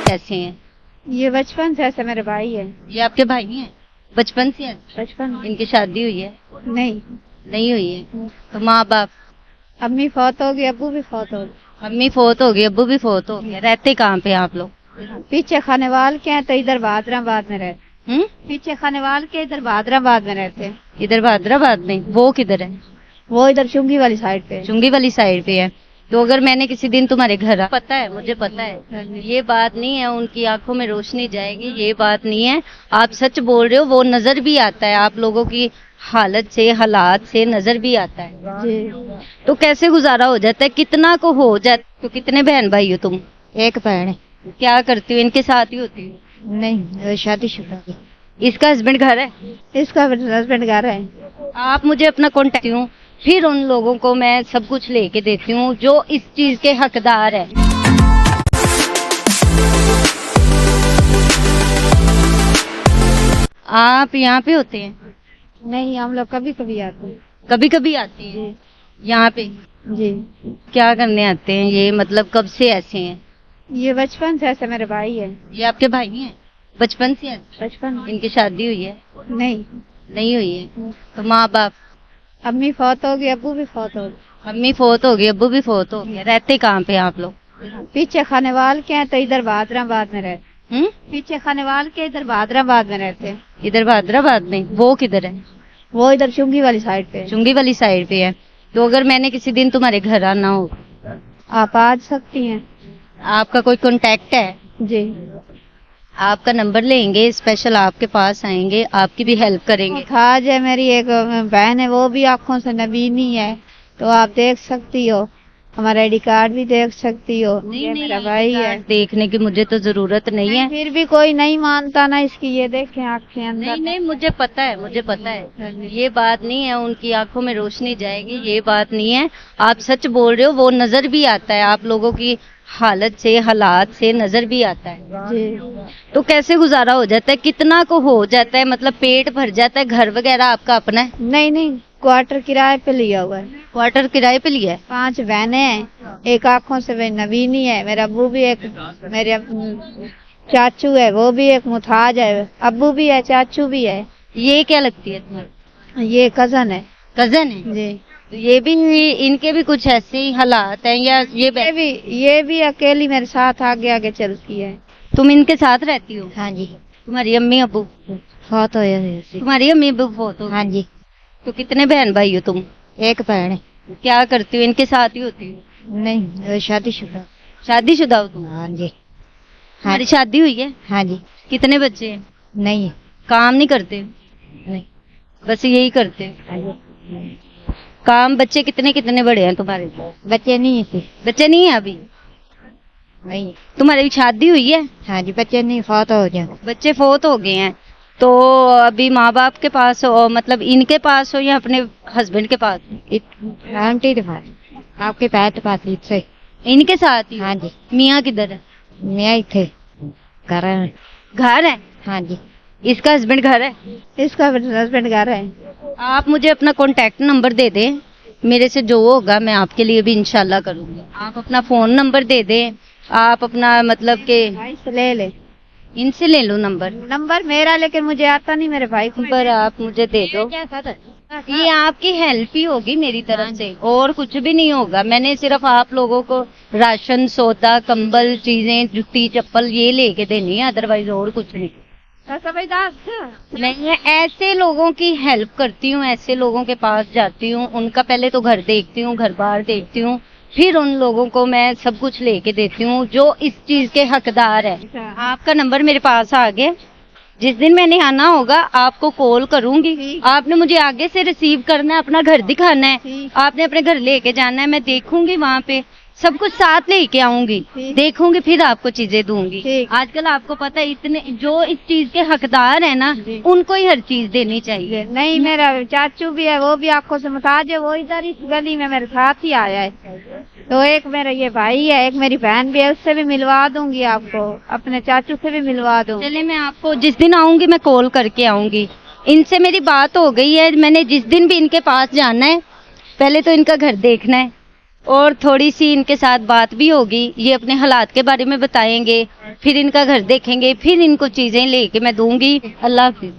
कैसे हैं? ये बचपन से ऐसे मेरे भाई है। ये आपके भाई हैं? बचपन से हैं? बचपन इनकी शादी हुई है? नहीं, नहीं हुई है। तो माँ बाप? अम्मी फौत हो गई, अब्बू भी फौत हो गए। अम्मी फोत हो गई, अब्बू भी फोत हो गया। रहते कहाँ पे आप लोग? पीछे खानेवाल के हैं तो इधर बहादराबाद में रहते। पीछे खानेवाल के इधर बहादराबाद में रहते हैं। इधर बहादराबाद में? वो किधर है? वो इधर चुंगी वाली साइड पे है। चुंगी वाली साइड पे है। तो अगर मैंने किसी दिन तुम्हारे घर पता है, मुझे पता है ये बात नहीं है, उनकी आंखों में रोशनी जाएगी, ये बात नहीं है। आप सच बोल रहे हो, वो नजर भी आता है आप लोगों की हालत से, हालात से नजर भी आता है जी। तो कैसे गुजारा हो जाता है? कितना को हो जाता? तो कितने बहन भाई हो तुम? एक बहन है। क्या करती हो? इनके साथ ही होती हो? नहीं, शादीशुदा है। इसका हस्बैंड घर है? इसका हस्बैंड घर है। आप मुझे अपना कॉन्टेक्ट हूँ, फिर उन लोगों को मैं सब कुछ लेके देती हूँ जो इस चीज के हकदार है। आप यहाँ पे होते हैं? नहीं, हम लोग कभी कभी आते हैं। कभी कभी आती हैं यहाँ पे? जी। क्या करने आते हैं ये? मतलब कब से ऐसे हैं? ये बचपन से ऐसे मेरे भाई है। ये आपके भाई हैं? बचपन से हैं? बचपन इनकी शादी हुई है? नहीं, नहीं हुई है। तो माँ बाप? अम्मी फौत हो गई, अब्बू भी फौत हो गए। अम्मी फोत हो गई, अब्बू भी फोत हो गया। रहते कहाँ पे आप लोग? पीछे खानेवाल के हैं तो इधर बहादराबाद में रहते। पीछे खानेवाल के इधर बहादराबाद में रहते हैं। इधर बहादराबाद में? वो किधर है? वो इधर चुंगी वाली साइड पे है। चुंगी वाली साइड पे है। तो अगर मैंने किसी दिन तुम्हारे घर आना हो, आप आ सकती हैं। आपका कोई कांटेक्ट है? जी। आपका नंबर लेंगे, स्पेशल आपके पास आएंगे, आपकी भी हेल्प करेंगे। खाज है मेरी एक बहन है, वो भी आंखों से नबीनी है, तो आप देख सकती हो। हमारा आईडी कार्ड भी देख सकती हो। ये मेरा भाई है। देखने की मुझे तो जरूरत नहीं है। फिर भी कोई नहीं मानता ना इसकी, ये देखें आंखें अंदर। नहीं नहीं, मुझे पता है, मुझे पता है ये बात नहीं है, उनकी आंखों में रोशनी जाएगी, ये बात नहीं है। आप सच बोल रहे हो, वो नजर भी आता है आप लोगों की हालत से, हालात से नजर भी आता है जी। तो कैसे गुजारा हो जाता है? कितना को हो जाता है? मतलब पेट भर जाता है? घर वगैरह आपका अपना है? नहीं नहीं, क्वार्टर किराए पे लिया हुआ है। क्वार्टर किराए पे लिया है? 5 बहनें हैं, एक आंखों से वे नवीनी है, मेरा अब्बू भी एक, मेरे चाचू है, वो भी एक मुथाज है, अब्बू भी है, चाचू भी है। ये क्या लगती है तुम्हें? ये कजन है। कजन है? जी। तो ये भी, इनके भी कुछ ऐसे ही हालात हैं या ये भी अकेली मेरे साथ आगे आगे चलती है। तुम इनके साथ रहती हो? हाँ जी। तुम्हारी अम्मी अब्बू? बहुत हो गया। तुम्हारी अम्मी अब्बू बहुत हो? हाँ जी। तो कितने बहन भाई हो तुम? एक बहन है। क्या करती हो? इनके साथ ही होती हो? नहीं, शादीशुदा। शादीशुदा हो तुम? हाँ जी। हमारी शादी हुई है? हाँ जी। कितने बच्चे हैं? नहीं। काम नहीं करते? नहीं। बस यही करते? हाँ जी। काम? बच्चे कितने कितने बड़े हैं तुम्हारे? बच्चे नहीं थे। बच्चे नहीं है अभी? नहीं। तुम्हारी शादी हुई है? हाँ जी, बच्चे नहीं, फौत हो गए। बच्चे फोत हो गए हैं। तो अभी माँ बाप के पास हो, मतलब इनके पास हो या अपने हस्बैंड के पास? आंटी के पास, आपके पैर के पास से। इनके साथ ही? हाँ जी। मियाँ किधर है? मैं थे घर है। घर है? हाँ जी। इसका हस्बैंड घर है? इसका हस्बैंड घर है। आप मुझे अपना कॉन्टेक्ट नंबर दे दें, मेरे से जो होगा मैं आपके लिए भी इंशाल्लाह करूंगी। आप अपना फोन नंबर दे दें, आप अपना मतलब के ले ले, इनसे ले लो नंबर। नंबर मेरा, लेकिन मुझे आता नहीं, मेरे भाई को। नंबर आप मुझे दे दो। ये आपकी हेल्प ही होगी मेरी तरफ से, और कुछ भी नहीं होगा। मैंने सिर्फ आप लोगों को राशन, सौदा, कंबल, चीजें, जूती, चप्पल ये लेके देनी है, अदरवाइज और कुछ नहीं। मैं ऐसे लोगों की हेल्प करती हूँ, ऐसे लोगों के पास जाती हूँ, उनका पहले तो घर देखती हूँ, घर बार देखती हूँ, फिर उन लोगों को मैं सब कुछ लेके देती हूँ जो इस चीज के हकदार है। आपका नंबर मेरे पास आ गया, जिस दिन मैंने आना होगा आपको कॉल करूंगी। आपने मुझे आगे से रिसीव करना है, अपना घर दिखाना है, आपने अपने घर लेके जाना है, मैं देखूंगी वहाँ पे सब कुछ साथ लेके आऊंगी, देखूंगी, फिर आपको चीजें दूंगी। आजकल आपको पता है, इतने जो इस चीज के हकदार है ना, उनको ही हर चीज देनी चाहिए। नहीं, मेरा चाचू भी है, वो भी आंखों से मुताज है, वो इधर इस गली में मेरे साथ ही आया है। तो एक मेरा ये भाई है, एक मेरी बहन भी है, उससे भी मिलवा दूंगी आपको, अपने चाचू से भी मिलवा दूँ। चलिए, मैं आपको जिस दिन आऊंगी मैं कॉल करके आऊंगी। इनसे मेरी बात हो गई है, मैंने जिस दिन भी इनके पास जाना है, पहले तो इनका घर देखना है, और थोड़ी सी इनके साथ बात भी होगी, ये अपने हालात के बारे में बताएंगे, फिर इनका घर देखेंगे, फिर इनको चीजें लेके मैं दूंगी। अल्लाह हाफिज।